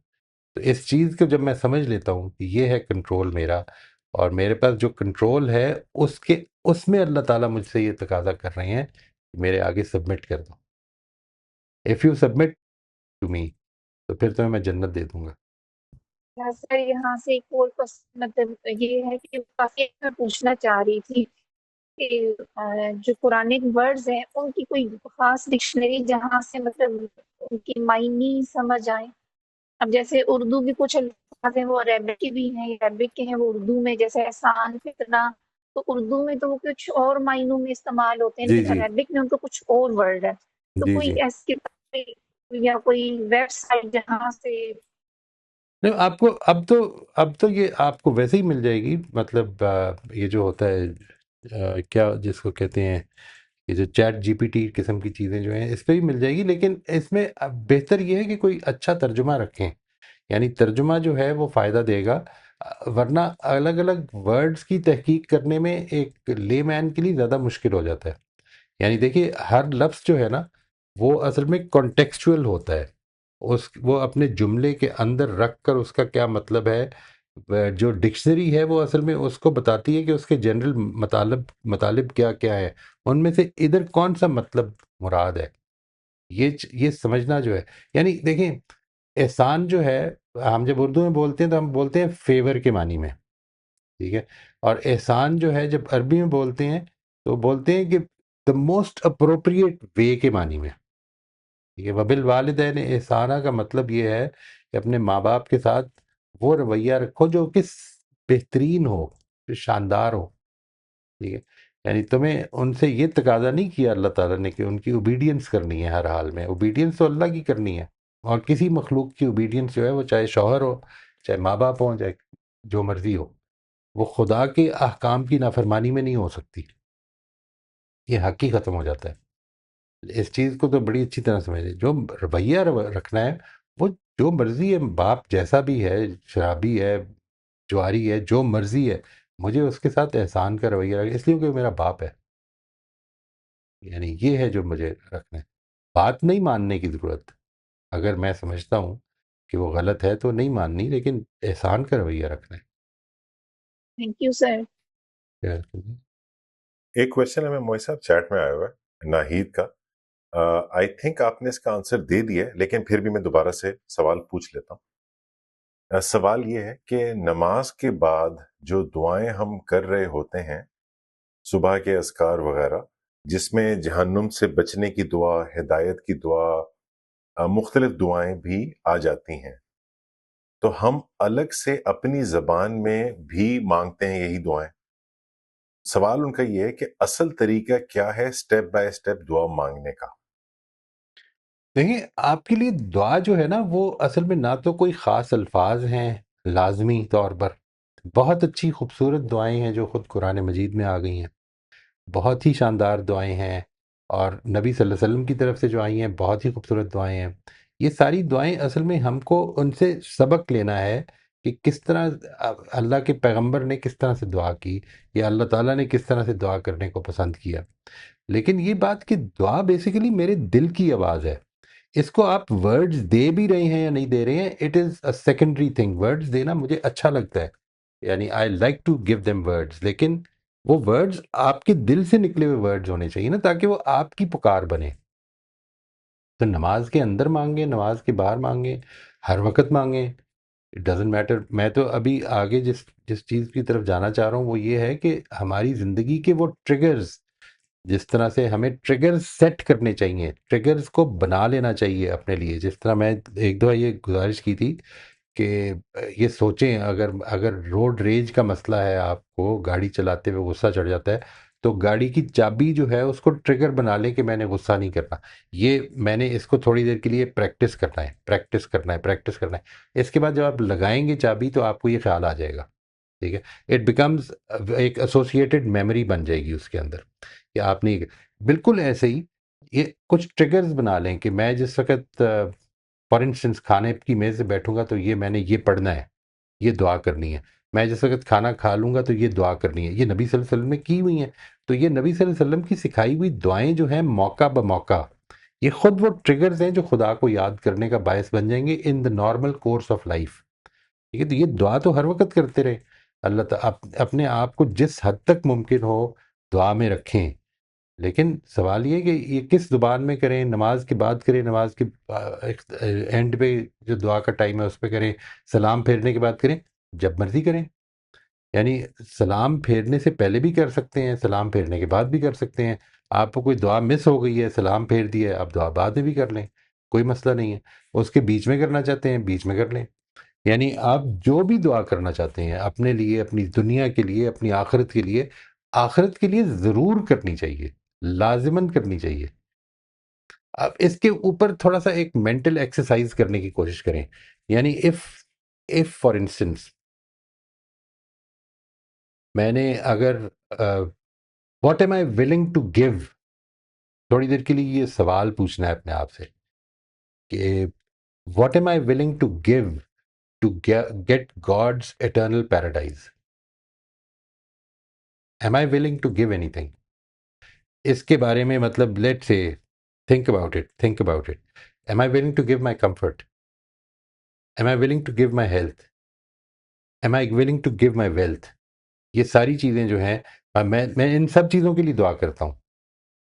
تو اس چیز کو جب میں سمجھ لیتا ہوں کہ یہ ہے کنٹرول میرا، اور میرے پاس جو کنٹرول ہے اس میں اللہ تعالیٰ مجھ سے یہ تقاضا کر رہے ہیں کہ میرے آگے سبمٹ کر دو. If you submit to me, تو پھر تمہیں میں جنت دے دوں گا. سر یہاں سے ایک اور مطلب یہ ہے کہ کافی میں پوچھنا چاہ رہی تھی کہ جو قرآنک ورڈز ہیں ان کی کوئی خاص ڈکشنری جہاں سے مطلب ان کی معنی سمجھ آئے. اب جیسے اردو بھی کچھ الفاظ ہیں وہ عربک کے بھی ہیں، عربک کے ہیں وہ اردو میں، جیسے احسان، فتنہ، تو اردو میں تو وہ کچھ اور معنوں میں استعمال ہوتے ہیں، جی لیکن جی عربک میں ان کا کچھ اور ورڈ ہے. تو جی کوئی جی. ایسی یا کوئی ویب سائٹ جہاں سے نہیں، آپ کو اب تو یہ آپ کو ویسے ہی مل جائے گی. مطلب یہ جو ہوتا ہے کیا جس کو کہتے ہیں، یہ جو چیٹ جی پی ٹی قسم کی چیزیں جو ہیں اس پہ بھی مل جائے گی، لیکن اس میں بہتر یہ ہے کہ کوئی اچھا ترجمہ رکھیں. یعنی ترجمہ جو ہے وہ فائدہ دے گا، ورنہ الگ الگ ورڈز کی تحقیق کرنے میں ایک لے مین کے لیے زیادہ مشکل ہو جاتا ہے. یعنی دیکھیے ہر لفظ جو ہے نا وہ اصل میں کانٹیکسچوئل ہوتا ہے، وہ اپنے جملے کے اندر رکھ کر اس کا کیا مطلب ہے. جو ڈکشنری ہے وہ اصل میں اس کو بتاتی ہے کہ اس کے جنرل مطالب کیا کیا ہے، ان میں سے ادھر کون سا مطلب مراد ہے. یہ سمجھنا جو ہے، یعنی دیکھیں احسان جو ہے، ہم جب اردو میں بولتے ہیں تو ہم بولتے ہیں فیور کے معنی میں، ٹھیک ہے. اور احسان جو ہے جب عربی میں بولتے ہیں تو بولتے ہیں کہ دا موسٹ اپروپریٹ وے کے معنی میں، ٹھیک ہے. وبالوالدین احسانہ کا مطلب یہ ہے کہ اپنے ماں باپ کے ساتھ وہ رویہ رکھو جو کہ بہترین ہو، جو شاندار ہو، ٹھیک ہے. یعنی تمہیں ان سے یہ تقاضا نہیں کیا اللہ تعالیٰ نے کہ ان کی اوبیڈینس کرنی ہے ہر حال میں. اوبیڈینس تو اللہ کی کرنی ہے، اور کسی مخلوق کی اوبیڈینس جو ہے وہ چاہے شوہر ہو، چاہے ماں باپ ہوں، چاہے جو مرضی ہو، وہ خدا کے احکام کی نافرمانی میں نہیں ہو سکتی. یہ حق ہی ختم ہو جاتا ہے. اس چیز کو تو بڑی اچھی طرح سمجھیں. جو رویہ رکھنا ہے وہ جو مرضی ہے، باپ جیسا بھی ہے، شرابی ہے، جواری ہے، جو مرضی ہے، مجھے اس کے ساتھ احسان کا رویہ رکھنا، اس لیے کہ وہ میرا باپ ہے. یعنی یہ ہے جو مجھے رکھنا ہے. بات نہیں ماننے کی ضرورت، اگر میں سمجھتا ہوں کہ وہ غلط ہے تو نہیں ماننی، لیکن احسان کا رویہ رکھنا تھینک یو سر. ہے. ایک کویشچن ہمیں موئی صاحب چیٹ میں آیا ہوا ہے ناہید کا. آئی تھنک آپ نے اس کا آنسر دے دیا ہے، لیکن پھر بھی میں دوبارہ سے سوال پوچھ لیتا ہوں. سوال یہ ہے کہ نماز کے بعد جو دعائیں ہم کر رہے ہوتے ہیں، صبح کے اذکار وغیرہ، جس میں جہنم سے بچنے کی دعا، ہدایت کی دعا، مختلف دعائیں بھی آ جاتی ہیں، تو ہم الگ سے اپنی زبان میں بھی مانگتے ہیں یہی دعائیں. سوال ان کا یہ ہے کہ اصل طریقہ کیا ہے سٹیپ بائی سٹیپ دعا مانگنے کا؟ دیکھیں آپ کے لیے دعا جو ہے نا وہ اصل میں نہ تو کوئی خاص الفاظ ہیں لازمی طور پر. بہت اچھی خوبصورت دعائیں ہیں جو خود قرآن مجید میں آ گئی ہیں، بہت ہی شاندار دعائیں ہیں، اور نبی صلی اللہ علیہ وسلم کی طرف سے جو آئی ہیں بہت ہی خوبصورت دعائیں ہیں. یہ ساری دعائیں اصل میں ہم کو ان سے سبق لینا ہے کہ کس طرح اللہ کے پیغمبر نے کس طرح سے دعا کی، یا اللہ تعالیٰ نے کس طرح سے دعا کرنے کو پسند کیا. لیکن یہ بات کہ دعا بیسیکلی میرے دل کی آواز ہے. اس کو آپ ورڈز دے بھی رہے ہیں یا نہیں دے رہے ہیں، it is a secondary thing. Words دینا مجھے اچھا لگتا ہے، یعنی I like to give them words, لیکن وہ ورڈز آپ کے دل سے نکلے ہوئے ورڈز ہونے چاہیے نا، تاکہ وہ آپ کی پکار بنے. تو نماز کے اندر مانگیں، نماز کے باہر مانگیں، ہر وقت مانگیں، اٹ ڈزنٹ میٹر. میں تو ابھی آگے جس چیز کی طرف جانا چاہ رہا ہوں وہ یہ ہے کہ ہماری زندگی کے وہ ٹریگرز، جس طرح سے ہمیں ٹریگرز سیٹ کرنے چاہیے، ٹریگرز کو بنا لینا چاہیے اپنے لیے. جس طرح میں ایک دفعہ یہ گزارش کی تھی کہ یہ سوچیں اگر روڈ ریج کا مسئلہ ہے، آپ کو گاڑی چلاتے ہوئے غصہ چڑھ جاتا ہے، تو گاڑی کی چابی جو ہے اس کو ٹریگر بنا لیں کہ میں نے غصہ نہیں کرنا. یہ میں نے اس کو تھوڑی دیر کے لیے پریکٹس کرنا ہے، پریکٹس کرنا ہے، پریکٹس کرنا ہے. اس کے بعد جب آپ لگائیں گے چابی تو آپ کو یہ خیال آ جائے گا، ٹھیک ہے. اٹ بیکمز ایک ایسوسیٹڈ میموری بن جائے گی اس کے اندر کہ آپ نہیں. بالکل ایسے ہی یہ کچھ ٹریگرز بنا لیں کہ میں جس وقت فار انسٹنس کھانے کی میز سے بیٹھوں گا تو یہ میں نے یہ پڑھنا ہے، یہ دعا کرنی ہے. میں جس وقت کھانا کھا لوں گا تو یہ دعا کرنی ہے. یہ نبی صلی اللہ علیہ وسلم نے کی ہوئی ہیں. تو یہ نبی صلی اللہ علیہ وسلم کی سکھائی ہوئی دعائیں جو ہیں موقع بموقع، یہ خود وہ ٹریگرز ہیں جو خدا کو یاد کرنے کا باعث بن جائیں گے in the normal course of life. ٹھیک ہے، تو یہ دعا تو ہر وقت کرتے رہے. اللہ تعالیٰ اپنے آپ کو جس حد تک ممکن ہو دعا میں رکھیں. لیکن سوال یہ ہے کہ یہ کس زبان میں کریں، نماز کے بعد کریں، نماز کے اینڈ پہ جو دعا کا ٹائم ہے اس پہ کریں، سلام پھیرنے کے بعد کریں، جب مرضی کریں. یعنی سلام پھیرنے سے پہلے بھی کر سکتے ہیں، سلام پھیرنے کے بعد بھی کر سکتے ہیں. آپ کو کوئی دعا مس ہو گئی ہے، سلام پھیر دیا ہے، آپ دعا بعد میں بھی کر لیں، کوئی مسئلہ نہیں ہے. اس کے بیچ میں کرنا چاہتے ہیں بیچ میں کر لیں. یعنی آپ جو بھی دعا کرنا چاہتے ہیں اپنے لیے، اپنی دنیا کے لیے، اپنی آخرت کے لیے، آخرت کے لیے ضرور کرنی چاہیے، لازماً کرنی چاہیے. اب اس کے اوپر تھوڑا سا ایک مینٹل ایکسرسائز کرنے کی کوشش کریں. یعنی if فار انسٹنس میں نے اگر what am I willing to give, تھوڑی دیر کے لیے یہ سوال پوچھنا ہے اپنے آپ سے کہ what am I willing to give to get God's eternal paradise. Am I willing to give anything? اس کے بارے میں مطلب لیٹ سے think about it. Am I willing to give my comfort? Am I willing to give my health? Am I willing to give my wealth? یہ ساری چیزیں جو ہیں میں ان سب چیزوں کے لیے دعا کرتا ہوں،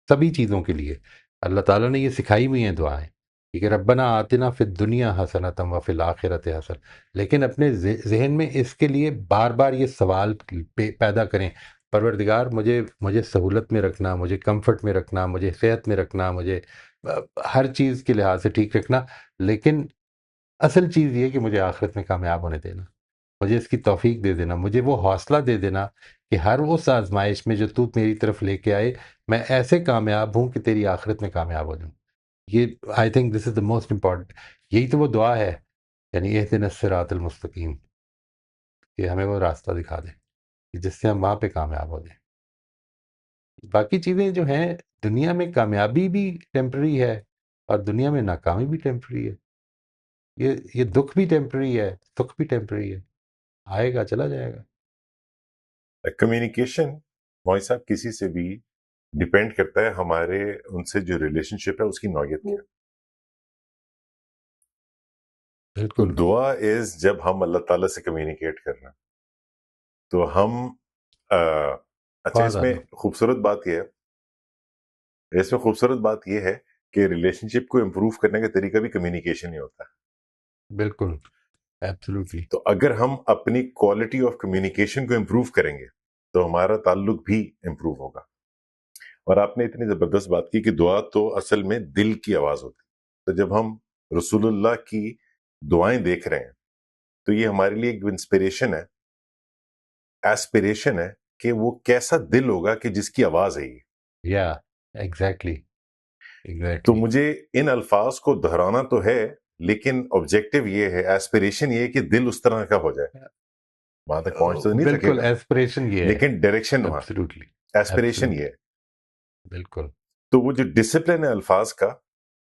سبھی چیزوں کے لیے. اللہ تعالیٰ نے یہ سکھائی ہوئی ہیں دعائیں کہ ربنا آتنا فی الدنیا حسنۃ وفی الآخرۃ حسنہ. لیکن اپنے ذہن میں اس کے لیے بار بار یہ سوال پیدا کریں، پروردگار مجھے سہولت میں رکھنا، مجھے کمفرٹ میں رکھنا، مجھے صحت میں رکھنا، مجھے ہر چیز کے لحاظ سے ٹھیک رکھنا، لیکن اصل چیز یہ کہ مجھے آخرت میں کامیاب ہونے دینا، مجھے اس کی توفیق دے دینا، مجھے وہ حوصلہ دے دینا کہ ہر اس آزمائش میں جو تو میری طرف لے کے آئے میں ایسے کامیاب ہوں کہ تیری آخرت میں کامیاب ہو جاؤں. یہ I think this is the most important. یہی تو وہ دعا ہے، یعنی اہدنا الصراط المستقیم، کہ ہمیں وہ راستہ دکھا دے کہ جس سے ہم وہاں پہ کامیاب ہو جائیں. باقی چیزیں جو ہیں دنیا میں، کامیابی بھی ٹیمپرری ہے اور دنیا میں ناکامی بھی ٹیمپرری ہے. یہ دکھ بھی ٹیمپرری ہے، سکھ بھی ٹیمپرری ہے، آئے گا چلا جائے گا. کمیونیکیشن موئی صاحب کسی سے بھی ڈیپینڈ کرتا ہے ہمارے ان سے جو ریلیشن شپ ہے اس کی نوعیت کیا. تو بالکل. دعا از جب ہم اللہ تعالیٰ سے کمیونیکیٹ کر رہے ہیں تو ہم اچھا اس میں خوبصورت بات یہ ہے کہ ریلیشن شپ کو امپروو کرنے کا طریقہ بھی کمیونیکیشن ہی ہوتا ہے. بالکل ایبسلیوٹلی. تو اگر ہم اپنی کوالٹی آف کمیونیکیشن کو امپروو کریں گے تو ہمارا تعلق بھی امپروو ہوگا. اور آپ نے اتنی زبردست بات کی کہ دعا تو اصل میں دل کی آواز ہوتی ہے. تو جب ہم رسول اللہ کی دعائیں دیکھ رہے ہیں تو یہ ہمارے لیے ایک انسپریشن ہے، ایسپریشن ہے کہ وہ کیسا دل ہوگا کہ جس کی آواز ہے یہ. یا ایگزیکٹلی. تو مجھے ان الفاظ کو دہرانا تو ہے لیکن آبجیکٹو یہ ہے، ایسپریشن یہ ہے کہ دل اس طرح کا ہو جائے. وہاں تک پہنچ تو نہیں سکے بالکل گا ایسپریشن یہ ہے، لیکن ڈائریکشن وہاں، ایبسلیوٹلی ایسپریشن یہ ہے. بالکل. تو وہ جو ڈسپلن ہے الفاظ کا،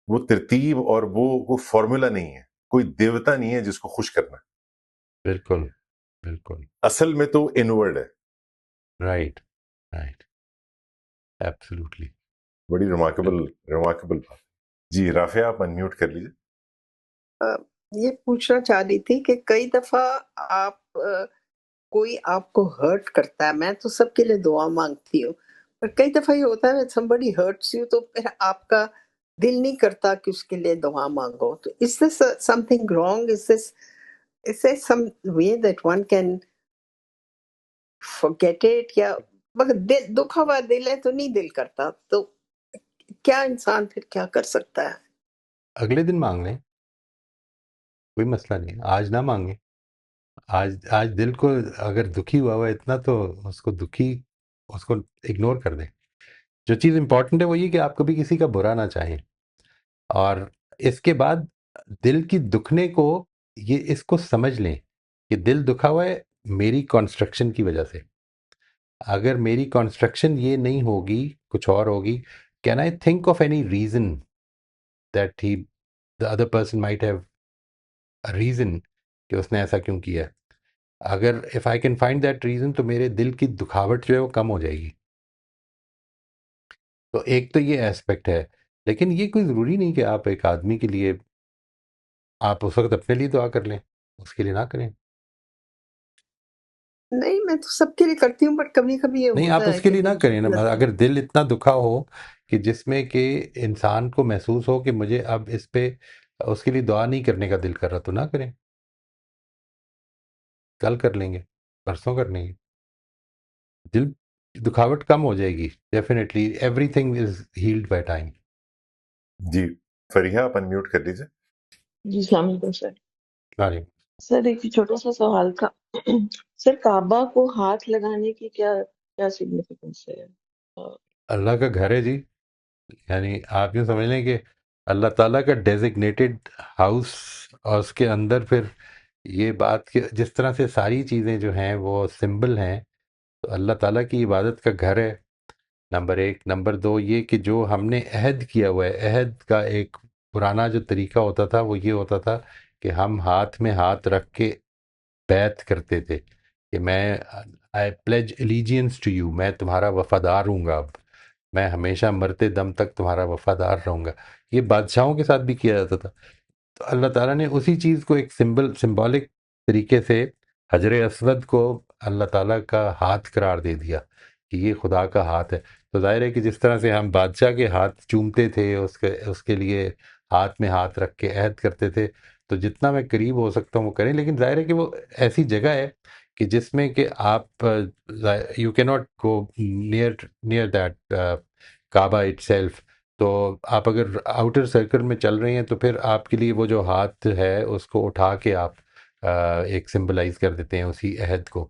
وہ ترتیب اور وہ فارمولا نہیں ہے، کوئی دیوتا نہیں ہے جس کو خوش کرنا. بالکل بالکل. اصل میں تو انورڈ ہے. Right absolutely. بڑی ریمارکیبل بات. جی رافعہ آپ انمیوٹ کر لیجیے. یہ پوچھنا چاہ رہی تھی کہ کئی دفعہ آپ کوئی آپ کو ہرٹ کرتا ہے، میں تو سب کے لیے دعا مانگتی ہوں، پر کئی دفعہ یہ ہوتا ہے somebody hurts you تو پھر آپ کا دل نہیں کرتا کہ اس کے لیے دعا مانگو. تو is this something wrong? is there some way that one can forget it؟ یا مگر دکھا ہوا دل ہے تو نہیں دل کرتا، تو کیا انسان پھر کیا کر سکتا ہے؟ اگلے دن مانگ لیں، کوئی مسئلہ نہیں. آج نہ مانگیں. آج دل کو اگر دکھی ہوا اتنا تو اس کو اگنور کر دیں. جو چیز امپورٹنٹ ہے وہ یہ کہ آپ کبھی کسی کا برا نہ چاہیں، اور اس کے بعد دل کی دکھنے کو اس کو سمجھ لیں کہ دل دکھا ہوا ہے میری کنسٹرکشن کی وجہ سے. اگر میری کنسٹرکشن یہ نہیں ہوگی، کچھ اور ہوگی، can I think of any reason that the other person might have a reason کہ اس نے ایسا کیوں کیا. اگر if I can find that reason تو میرے دل کی دکھاوٹ جو ہے وہ کم ہو جائے گی. تو ایک تو یہ ایسپیکٹ ہے، لیکن یہ کوئی ضروری نہیں کہ آپ ایک آدمی کے لیے آپ اس وقت اپنے لیے دعا کر لیں، اس کے لیے نہ کریں. نہیں، میں تو سب کے لیے کرتی ہوں، بٹ کبھی کبھی یہ نہیں، آپ ہوتا اس ہے کے کہ لیے نہ دل کریں نا. لگتا ہے۔ اگر دل اتنا دکھا ہو کہ جس میں کہ انسان کو محسوس ہو کہ مجھے اب اس پہ اس کے لیے دعا نہیں کرنے کا دل کر رہا، تو نہ کریں. کل کر لیں گے، پرسوں کر لیں گے. دل دکھاوٹ کم ہو جائے گی. Definitely everything is held by time. جی فریحہ آپ انمیوٹ کر لیجیے. جی السلام علیکم سر. ساری سر ایک چھوٹا سا سوال تھا. سر کعبہ کو ہاتھ لگانے کی کیا سگنیفیکینس ہے؟ اللہ کا گھر ہے جی. یعنی آپ یوں سمجھ لیں کہ اللہ تعالیٰ کا ڈیزگنیٹڈ ہاؤس، اور اس کے اندر پھر یہ بات کہ جس طرح سے ساری چیزیں جو ہیں وہ سمبل ہیں، تو اللہ تعالیٰ کی عبادت کا گھر ہے، نمبر ایک. نمبر دو یہ کہ جو ہم نے عہد کیا ہوا ہے، عہد کا ایک پرانا جو طریقہ ہوتا تھا وہ یہ ہوتا تھا کہ ہم ہاتھ میں ہاتھ رکھ کے بیعت کرتے تھے کہ میں آئی پلیج الیجینس ٹو یو، میں تمہارا وفادار ہوں گا، اب میں ہمیشہ مرتے دم تک تمہارا وفادار رہوں گا. یہ بادشاہوں کے ساتھ بھی کیا جاتا تھا. تو اللہ تعالیٰ نے اسی چیز کو ایک سمبولک طریقے سے حجر اسود کو اللہ تعالیٰ کا ہاتھ قرار دے دیا کہ یہ خدا کا ہاتھ ہے. تو ظاہر ہے کہ جس طرح سے ہم بادشاہ کے ہاتھ چومتے تھے، اس کے لیے ہاتھ میں ہاتھ رکھ کے عہد کرتے تھے، تو جتنا میں قریب ہو سکتا ہوں وہ کریں. لیکن ظاہر ہے کہ وہ ایسی جگہ ہے کہ جس میں کہ آپ یو کی not go near that Kaaba it self. تو آپ اگر آؤٹر سرکل میں چل رہے ہیں تو پھر آپ کے لیے وہ جو ہاتھ ہے اس کو اٹھا کے آپ ایک سمبلائز کر دیتے ہیں اسی عہد کو.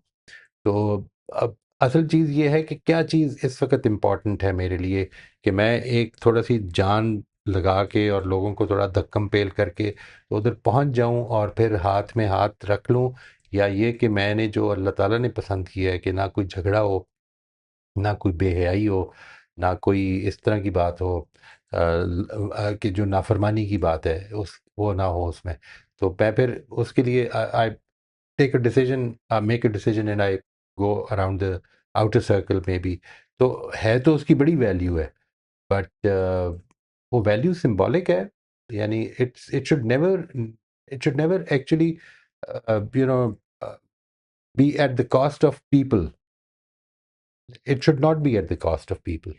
تو اب اصل چیز یہ ہے کہ کیا چیز اس وقت امپورٹنٹ ہے میرے لیے، کہ میں ایک تھوڑا سی جان لگا کے اور لوگوں کو تھوڑا دھکم پیل کر کے ادھر پہنچ جاؤں اور پھر ہاتھ میں ہاتھ رکھ لوں، یا یہ کہ میں نے جو اللہ تعالیٰ نے پسند کیا ہے کہ نہ کوئی جھگڑا ہو، نہ کوئی بے حیائی ہو، نہ کوئی اس طرح کی بات ہو کہ جو نافرمانی کی بات ہے وہ نہ ہو اس میں. تو میں پھر اس کے لیے I take a decision, make a decision and I go around the outer circle میں بھی. تو ہے تو اس کی بڑی ویلیو ہے، بٹ وہ ویلیو سمبولک ہے. یعنی it should never actually you know be at the cost of people. It should not be at the cost of people.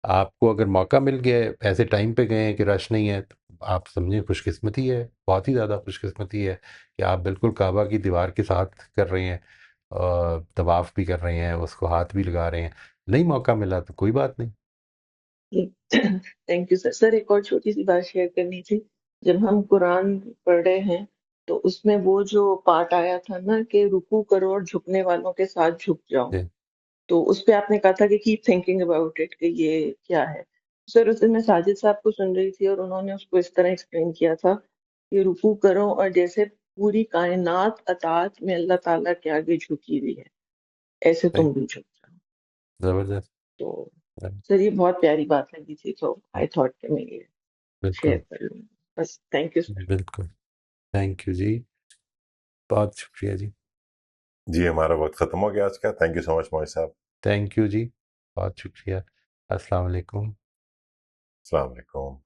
آپ کو اگر موقع مل گیا ہے، ایسے ٹائم پہ گئے ہیں کہ رش نہیں ہے، تو آپ سمجھیں خوش قسمتی ہے، بہت ہی زیادہ خوش قسمتی ہے کہ آپ بالکل کعبہ کی دیوار کے ساتھ کر رہے ہیں، طواف بھی کر رہے ہیں، اس کو ہاتھ بھی لگا رہے ہیں. نہیں موقع ملا تو کوئی بات نہیں. Thank you sir. سر ایک اور چھوٹی سی بات شیئر کرنی تھی. جب ہم قرآن پڑھ رہے ہیں تو اس میں وہ جو پارٹ آیا تھا نا کہ رکوع کرو اور جھکنے والوں کے ساتھ جھک جاؤ، جی تو اس پہ آپ نے کہا تھا کہ کیپ تھنکنگ اباؤٹ اٹ کہ یہ کیا ہے. سر اس دن میں ساجد صاحب کو سن رہی تھی اور انہوں نے اس کو اس طرح ایکسپلین کیا تھا کہ رکوع کرو اور جیسے پوری کائنات اطاعت میں اللہ تعالیٰ کے آگے جھکی ہوئی ہے، ایسے صحیح، تم بھی جھک جاؤ. زبردست. تو سر یہ بہت پیاری بات لگی تھی، تو آئی تھاٹ کہ میں یہ بالکل شیئر کر لوں. بس تھینک یو سر. بالکل. تھینک یو جی، بہت شکریہ جی. جی ہمارا وقت ختم ہو گیا آج کا. تھینک یو سو مچ موئز صاحب. تھینک یو جی، بہت شکریہ. السلام علیکم. السلام علیکم.